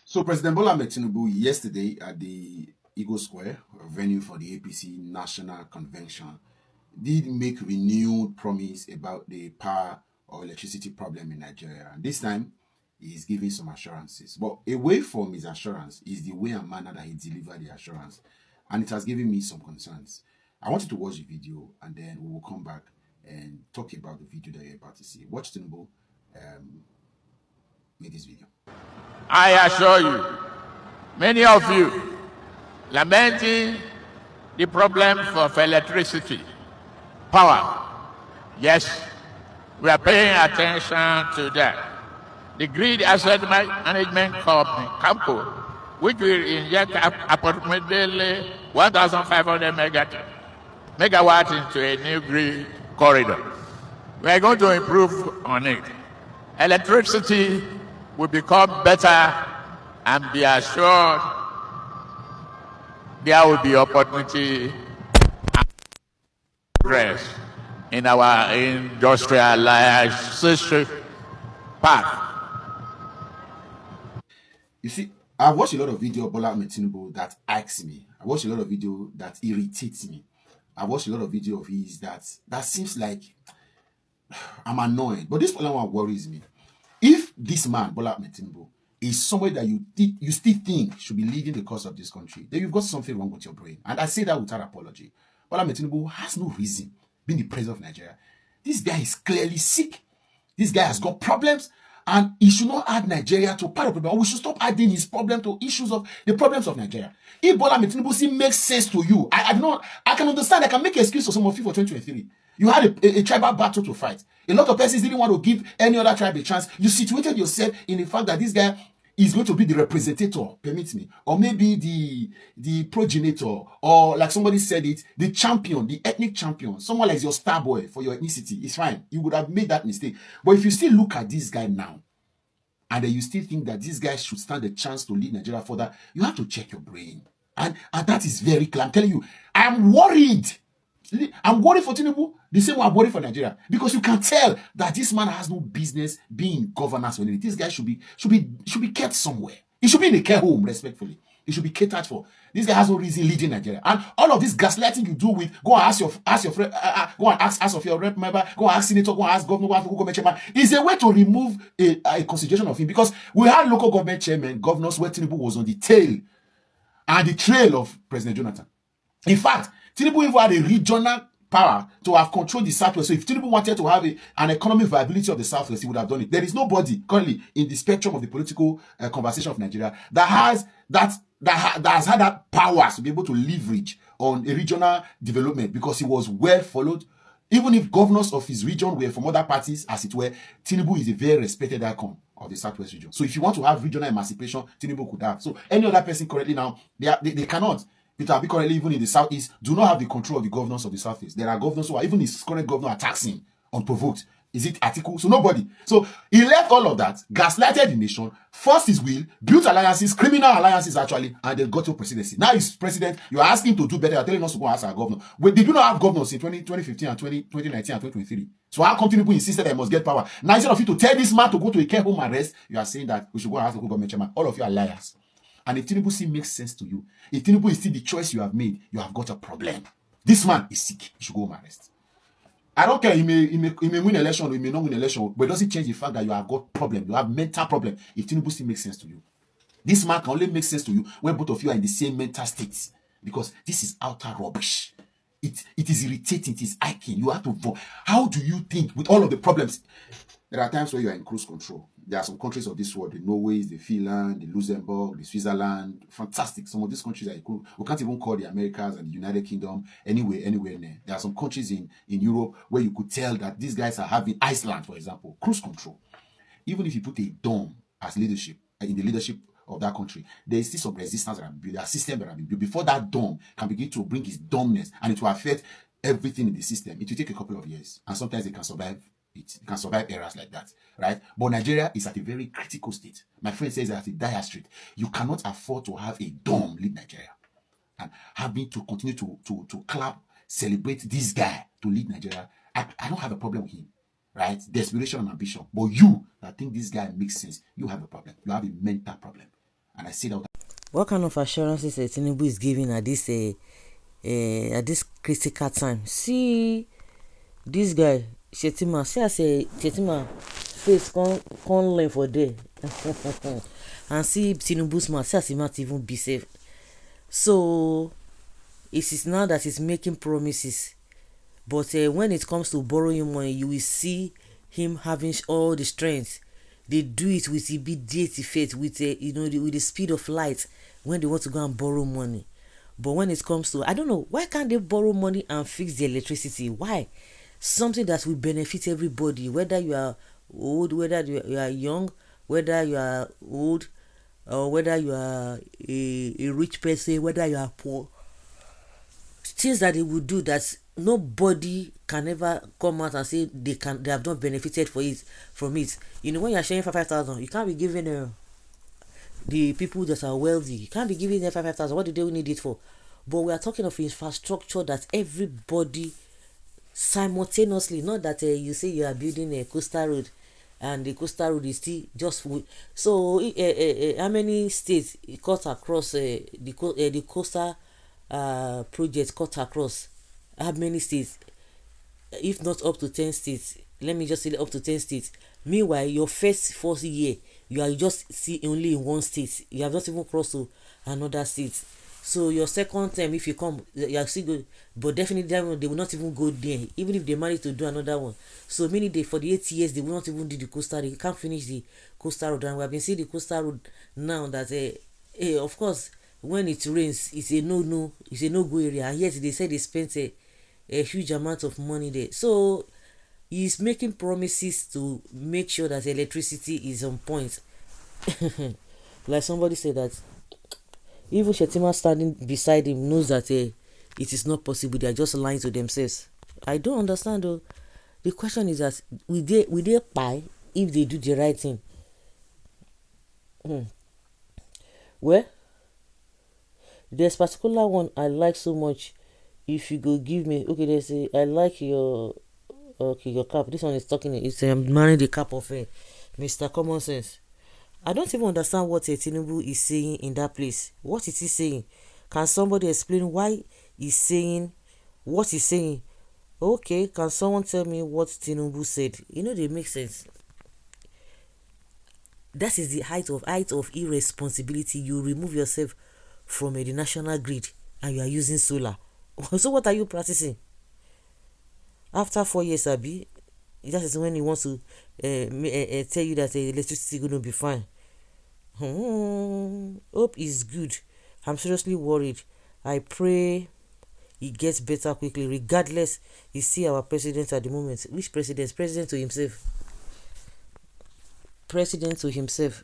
So President Bola Ahmed Tinubu yesterday at the Eagle Square, venue for the APC National Convention, did make renewed promise about the power or electricity problem in Nigeria. And this time, he is giving some assurances. But away from his assurance is the way and manner that he delivered the assurance. And it has given me some concerns. I want you to watch the video and then we will come back and talk about the video that you're about to see. Watch Tinubu make this video. I assure you, many of you lamenting the problem of electricity, power. Yes, we are paying attention to that. The Grid Asset Management Company, CAMCO, which will inject approximately 1,500 megawatts into a new grid corridor. We are going to improve on it. Electricity will become better, and be assured there will be opportunity and progress in our industrialization path. You see, I watched a lot of video of Bola Ahmed Tinubu that irks me. I watched a lot of video that irritates me. I watched a lot of video of his that seems like I'm annoyed. But this one worries me. If this man, Bola Ahmed Tinubu, is somewhere that you still think should be leading the cause of this country, then you've got something wrong with your brain. And I say that without apology. Bola Ahmed Tinubu has no reason being the president of Nigeria. This guy is clearly sick. This guy has got problems. And he should not add Nigeria to part of the problem. We should stop adding his problem to issues of the problems of Nigeria. If Bola Ahmed Tinubu still makes sense to you, I can understand. I can make an excuse for some of you for 2023. You had a tribal battle to fight. A lot of persons didn't want to give any other tribe a chance. You situated yourself in the fact that this guy is going to be the representative, permit me, or maybe the progenitor, or like somebody said it, the champion, the ethnic champion, someone like your star boy for your ethnicity. It's fine. You would have made that mistake. But if you still look at this guy now, and then you still think that this guy should stand a chance to lead Nigeria further, you have to check your brain. And that is very clear. I'm telling you, I am worried. I'm worried for Tinubu, the same way I'm worried for Nigeria. Because you can tell that this man has no business being governor. This guy should be kept somewhere. He should be in a care home, respectfully. He should be catered for. This guy has no reason leading Nigeria. And all of this gaslighting you do with, go and ask your friend, go and ask of your rep member, go and ask senator, go and ask governor, go and ask government chairman, is a way to remove a consideration of him. Because we had local government chairmen, governors, where Tinubu was on the tail and the trail of President Jonathan. In fact, Tinubu even had a regional power to have controlled the Southwest. So if Tinubu wanted to have an economic viability of the Southwest, he would have done it. There is nobody currently in the spectrum of the political conversation of Nigeria that has had that power to be able to leverage on a regional development, because he was well followed. Even if governors of his region were from other parties, as it were, Tinubu is a very respected icon of the Southwest region. So if you want to have regional emancipation, Tinubu could have. So any other person currently now, they cannot. Peter Obi currently, even in the Southeast, do not have the control of the governors of the Southeast. There are governors who are, even his current governor attacks him unprovoked. Is it article? So nobody. So he left all of that, gaslighted the nation, forced his will, built alliances, criminal alliances actually, and then got to presidency. Now he's president. You are asking him to do better. You're telling us to go and ask our governor. But they do not have governors in 2015 and 2019 and 2023. So how come Tinubu insisted that he must get power? Now instead of you to tell this man to go to a care home and rest, you are saying that we should go and ask the government chairman. All of you are liars. And if Tinubu still makes sense to you, if Tinubu is still the choice you have made, you have got a problem. This man is sick. You should go home and rest. I don't care. He may win election or he may not win election, but it doesn't change the fact that you have got problem. You have mental problem. If Tinubu still makes sense to you, this man can only make sense to you when both of you are in the same mental state, because this is utter rubbish. It is irritating. It is aching. You have to vote. How do you think with all of the problems? There are times where you are in cruise control. There are some countries of this world, the Norway, the Finland, the Luxembourg, the Switzerland, fantastic. Some of these countries are cool. We can't even call the Americas and the United Kingdom anywhere near. There are some countries in Europe where you could tell that these guys are having, Iceland, for example, cruise control. Even if you put a dome as leadership, in the leadership of that country, there is still some resistance that have been built, there are systems that have been built before that dome can begin to bring its dominance, and it will affect everything in the system. It will take a couple of years, and sometimes it can survive. It can survive errors like that, right? But Nigeria is at a very critical state. My friend says at a dire strait. You cannot afford to have a dumb lead Nigeria and having to continue to clap, celebrate this guy to lead Nigeria. I don't have a problem with him, right? Desperation and ambition. But you that think this guy makes sense, you have a problem. You have a mental problem. And I say that. What kind of assurances Tinubu is giving at this critical time? See this guy Shetima. See, I say Shetima face can't learn for there, and see Tinubu's mouth. See, as he might even be safe. So it is now that he's making promises, but when it comes to borrowing money, you will see him having all the strength. They do it with immediate effect, with with the speed of light when they want to go and borrow money. But when it comes to, I don't know, why can't they borrow money and fix the electricity? Why? Something that will benefit everybody, whether you are old, whether you are young, whether you are old, or whether you are a rich person, whether you are poor. Things that they will do that nobody can ever come out and say they have not benefited from it. When you're sharing 5,000, you can't be giving the people that are wealthy, you can't be giving them 5,000. What do they need it for? But we are talking of infrastructure that everybody simultaneously, not that you say you are building a coastal road and the coastal road is still just so how many states it cut across the coastal project cut across how many states, if not up to 10 states? Let me just say up to 10 states. Meanwhile, your first year, you are just see only in one state. You have not even crossed to another state. So your second time, if you come, you are still good. But definitely they will not even go there, even if they manage to do another one. So meaning for the 8 years, they will not even do the coastal. They can't finish the coastal road. And we have been seeing the coastal road now that, of course, when it rains, it's a no-go area. And yet they said they spent a huge amount of money there. So he's making promises to make sure that electricity is on point. Like somebody said that even Shetima standing beside him knows that it is not possible. They are just lying to themselves. I don't understand though. The question is that will they buy if they do the right thing? Well, there's particular one I like so much. If you go give me, okay, they say I like your cap. This one is talking. It's marrying the cap of Mr. Common Sense. I don't even understand what Tinubu is saying in that place. What is he saying? Can somebody explain why he's saying what he's saying? Okay, can someone tell me what Tinubu said? They make sense. That is the height of irresponsibility. You remove yourself from the national grid and you are using solar. So what are you practicing? After 4 years, Abi, that is when he wants to tell you that the electricity is going to be fine. Hope is good. I'm seriously worried. I pray it gets better quickly. Regardless, you see our president at the moment. Which president? President to himself. President to himself.